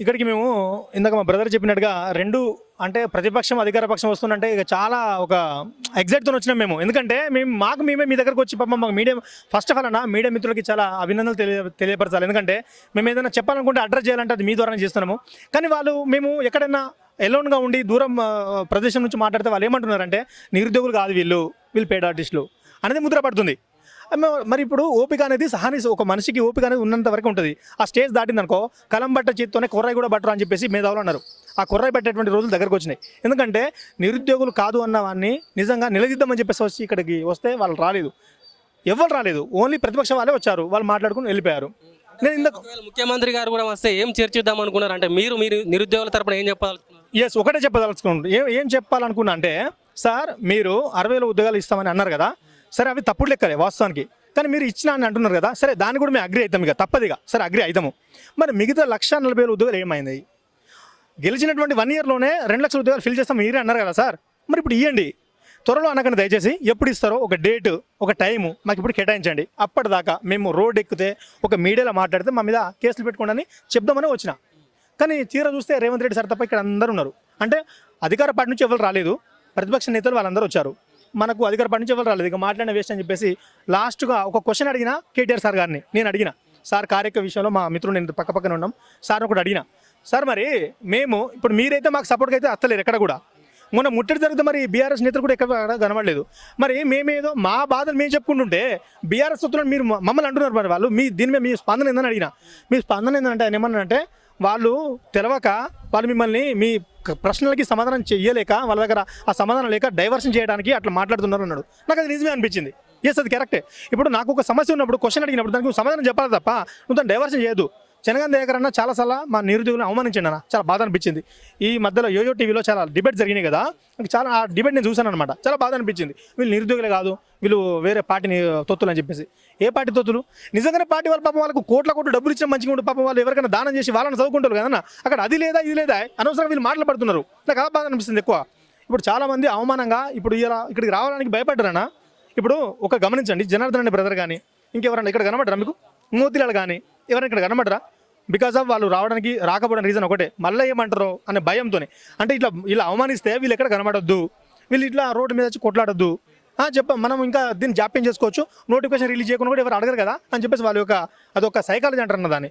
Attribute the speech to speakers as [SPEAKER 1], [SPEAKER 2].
[SPEAKER 1] ఇక్కడికి మేము ఇందాక మా బ్రదర్ చెప్పినట్టుగా రెండు అంటే ప్రతిపక్షం అధికార పక్షం వస్తుందంటే ఇక చాలా ఒక ఎగ్జైట్తో వచ్చినాం మేము. ఎందుకంటే మేమే మీ దగ్గరకు వచ్చి పాపం మాకు media first of all media మిత్రులకి చాలా అభినందనలు తెలియపరచాలి. ఎందుకంటే మేము ఏదైనా చెప్పాలనుకుంటే అడ్రస్ చేయాలంటే అది మీ ద్వారానే చేస్తున్నాము. కానీ వాళ్ళు మేము ఎక్కడైనా ఎలోన్గా ఉండి దూరం ప్రదేశం నుంచి మాట్లాడితే వాళ్ళు ఏమంటున్నారంటే నిరుద్యోగులు కాదు వీళ్ళు పేడ్ ఆర్టిస్టులు అనేది ముద్ర పడుతుంది. మరి ఇప్పుడు ఓపిక అనేది ఒక మనిషికి ఓపిక అనేది ఉన్నంత వరకు ఉంటుంది. ఆ స్టేజ్ దాటిందనుకో కలం బట్ట చేతితోనే కొర్రాయి కూడా బట్టరు అని చెప్పేసి మేధావులు అన్నారు. ఆ కొర్రాయి పెట్టేటువంటి రోజులు దగ్గరకు వచ్చినాయి. ఎందుకంటే నిరుద్యోగులు కాదు అన్న వాడిని నిజంగా నిలదీద్దామని చెప్పేసి వచ్చి ఇక్కడికి వస్తే వాళ్ళు రాలేదు, ఎవరు రాలేదు. ఓన్లీ ప్రతిపక్ష వాళ్ళే వచ్చారు, వాళ్ళు మాట్లాడుకుని వెళ్ళిపోయారు. నేను ఇందాక
[SPEAKER 2] ముఖ్యమంత్రి గారు కూడా వస్తే ఏం చర్చిద్దాం అనుకున్నారు అంటే మీరు నిరుద్యోగుల తరపున ఏం చెప్పాలనుకున్నారు?
[SPEAKER 1] ఒకటే చెప్పదలుచుకున్నాను. ఏం చెప్పాలనుకున్నా అంటే, సార్ మీరు 60,000 ఉద్యోగాలు ఇస్తామని అన్నారు కదా, సరే అవి తప్పుడు లెక్కలే వాస్తవానికి, కానీ మీరు ఇచ్చిన అని అంటున్నారు కదా, సరే దాన్ని కూడా మేము అగ్రి అవుతాం, ఇక తప్పదిగా సరే అగ్రి అవుతాము. మరి మిగతా 140,000 ఉద్యోగాలు ఏమైంది? గెలిచినటువంటి 1 ఇయర్లోనే 2 లక్షల ఉద్యోగాలు ఫిల్ చేస్తాం మీరే అన్నారు కదా సార్, మరి ఇప్పుడు ఇవ్వండి త్వరలో అనకండి దయచేసి. ఎప్పుడు ఇస్తారో ఒక డేటు ఒక టైము మాకు ఇప్పుడు కేటాయించండి. అప్పటిదాకా మేము రోడ్ ఎక్కితే ఒక మీడియాలో మాట్లాడితే మా మీద కేసులు పెట్టుకోండి చెప్దామని వచ్చిన. కానీ తీరా చూస్తే రేవంత్ రెడ్డి సార్ తప్ప ఇక్కడ అందరూ ఉన్నారు. అంటే అధికార పార్టీ నుంచి ఎవరు రాలేదు, ప్రతిపక్ష నేతలు వాళ్ళందరూ వచ్చారు, మనకు అధికార పార్టీ నుంచి ఎవరు రాలేదు. ఇక మాట్లాడిన వేస్ట్ అని చెప్పేసి లాస్ట్గా ఒక క్వశ్చన్ అడిగిన కేటీఆర్ సార్ గారిని. నేను అడిగిన సార్ కార్యక్రమ విషయంలో మా మిత్రుడు నేను పక్కన ఉన్నాం సార్ ఒకటి అడిగిన, సార్ మరి మేము ఇప్పుడు మీరైతే మాకు సపోర్ట్గా అయితే అత్తలేరు ఎక్కడ కూడా, మొన్న ముట్టడి జరిగితే మరి బీఆర్ఎస్ నేతలు కూడా ఎక్కడ కనబడలేదు. మరి మేమేదో మా బాధలు మేము చెప్పుకుంటుంటే బీఆర్ఎస్ వస్తున్నారు మీరు మమ్మల్ని అంటున్నారు. మరి వాళ్ళు దీని మీద మీ స్పందన ఏందని అడిగిన. మీ స్పందన ఏంటంటే ఆయన ఏమన్నారంటే వాళ్ళు తెలవక వాళ్ళు మిమ్మల్ని మీ ప్రశ్నలకి సమాధానం చేయలేక వాళ్ళ దగ్గర ఆ సమాధానం లేక డైవర్షన్ చేయడానికి అట్లా మాట్లాడుతున్నారు అన్నాడు. నాకు అది నిజమే అనిపించింది. ఎస్ అది కరెక్టే. ఇప్పుడు నాకు ఒక సమస్య ఉన్నప్పుడు క్వశ్చన్ అడిగినప్పుడు దానికి సమాధానం చెప్పాలి తప్ప నువ్వు దాన్ని డైవర్షన్ చేయదు. చెనగన్ దగ్గర అన్న చాలాసార్లు మా నిరుద్యోగులను అవమానించండి అన్న, చాలా బాధ అనిపించింది. ఈ మధ్యలో యోయో టీవీలో చాలా డిబేట్ జరిగినాయి కదా, నాకు చాలా ఆ డిబేట్ నేను చూశాను అనమాట. చాలా బాధ అనిపించింది. వీళ్ళు నిరుద్యోగులే కాదు, వీళ్ళు వేరే పార్టీని తొత్తులు అని చెప్పేసి. ఏ పార్టీ తొత్తులు? నిజంగానే పార్టీ వాళ్ళ పాపం వాళ్ళకు కోట్ల డబ్బులు ఇచ్చిన మంచిగా ఉంటే పాపం వాళ్ళు ఎవరికైనా దానం చేసి వాళ్ళని చదువుకుంటారు కదన్నా, అక్కడ అది లేదా ఇది లేదా అనవసరంగా వీళ్ళు మాట్లాడుతున్నారు. నాకు ఆ బాధ అనిపిస్తుంది ఎక్కువ. ఇప్పుడు చాలామంది అవమానంగా ఇప్పుడు ఇలా ఇక్కడికి రావడానికి భయపడ్డారన్నా. ఇప్పుడు ఒక గమనించండి, జనార్దన్ అనే బ్రదర్ కానీ ఇంకెవరన్నా ఇక్కడ కనబడరా మీకు? మోతిలాల్ కానీ ఎవరైనా ఇక్కడ కనబడరా? బికాజ్ ఆఫ్ వాళ్ళు రాకపోవడానికి రీజన్ ఒకటే, మళ్ళీ ఏమంటారో అనే భయంతోనే. అంటే ఇలా అవమానిస్తే వీళ్ళు ఎక్కడ కనబడొద్దు, వీళ్ళు ఇట్లా రోడ్డు మీద వచ్చి కొట్లాడొద్దు మనం ఇంకా దీన్ని జాప్యం చేసుకోవచ్చు, నోటిఫికేషన్ రిలీజ్ చేయకుండా కూడా ఎవరు అడగరు కదా అని చెప్పేసి వాళ్ళ యొక్క అదొక సైకాలజీ అంటారు దాన్ని.